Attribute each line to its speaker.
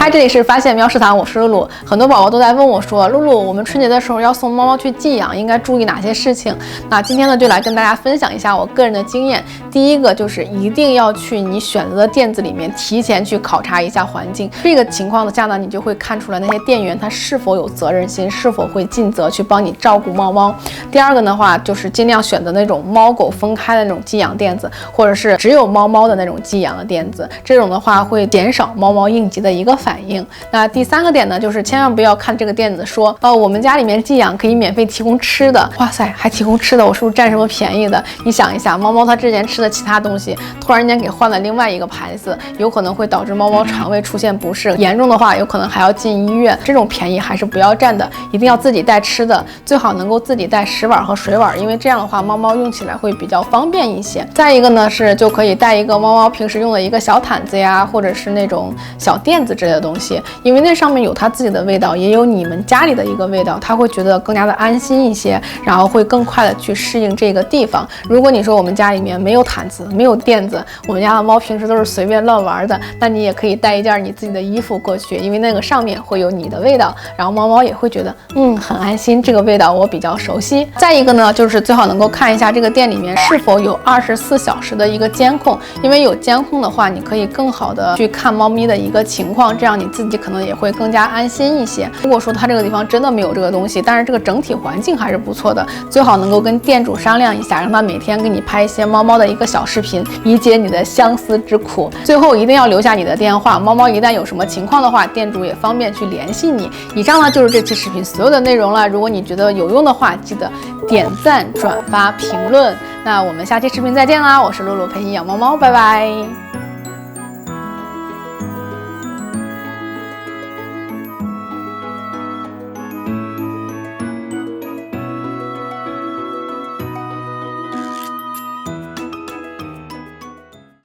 Speaker 1: 嗨，这里是发现喵食堂，我是露露。很多宝宝都在问我说，露露，我们春节的时候要送猫猫去寄养，应该注意哪些事情？那今天呢，就来跟大家分享一下我个人的经验。第一个就是一定要去你选择的店子里面提前去考察一下环境。这个情况下呢，你就会看出来那些店员他是否有责任心，是否会尽责去帮你照顾猫猫。第二个的话，就是尽量选择那种猫狗分开的那种寄养店子，或者是只有猫猫的那种寄养的店子。这种的话会减少猫猫应急的一个反应。那第三个点呢，就是千万不要看这个店子说，我们家里面寄养可以免费提供吃的，哇塞，还提供吃的，我是不是占什么便宜的？你想一下，猫猫它之前吃的其他东西，突然间给换了另外一个牌子，有可能会导致猫猫肠胃出现不适，严重的话有可能还要进医院。这种便宜还是不要占的，一定要自己带吃的，最好能够自己带食碗和水碗，因为这样的话猫猫用起来会比较方便一些。再一个呢是就可以带一个猫猫平时用的一个小毯子呀，或者是那种小垫子之类的东西，因为那上面有它自己的味道，也有你们家里的一个味道，它会觉得更加的安心一些，然后会更快的去适应这个地方。如果你说我们家里面没有毯子，没有垫子，我们家的猫平时都是随便乱玩的，那你也可以带一件你自己的衣服过去，因为那个上面会有你的味道，然后猫猫也会觉得很安心，这个味道我比较熟悉。再一个呢，就是最好能够看一下这个店里面是否有24小时的一个监控，因为有监控的话，你可以更好的去看猫咪的一个情况，这样你自己可能也会更加安心一些。如果说它这个地方真的没有这个东西，但是这个整体环境还是不错的，最好能够跟店主商量一下，让他每天给你拍一些猫猫的一个小视频，以解你的相思之苦。最后一定要留下你的电话，猫猫一旦有什么情况的话，店主也方便去联系你。以上呢就是这期视频所有的内容了，如果你觉得有用的话，记得点赞、转发、评论。那我们下期视频再见啦！我是露露，陪你养猫猫，拜拜。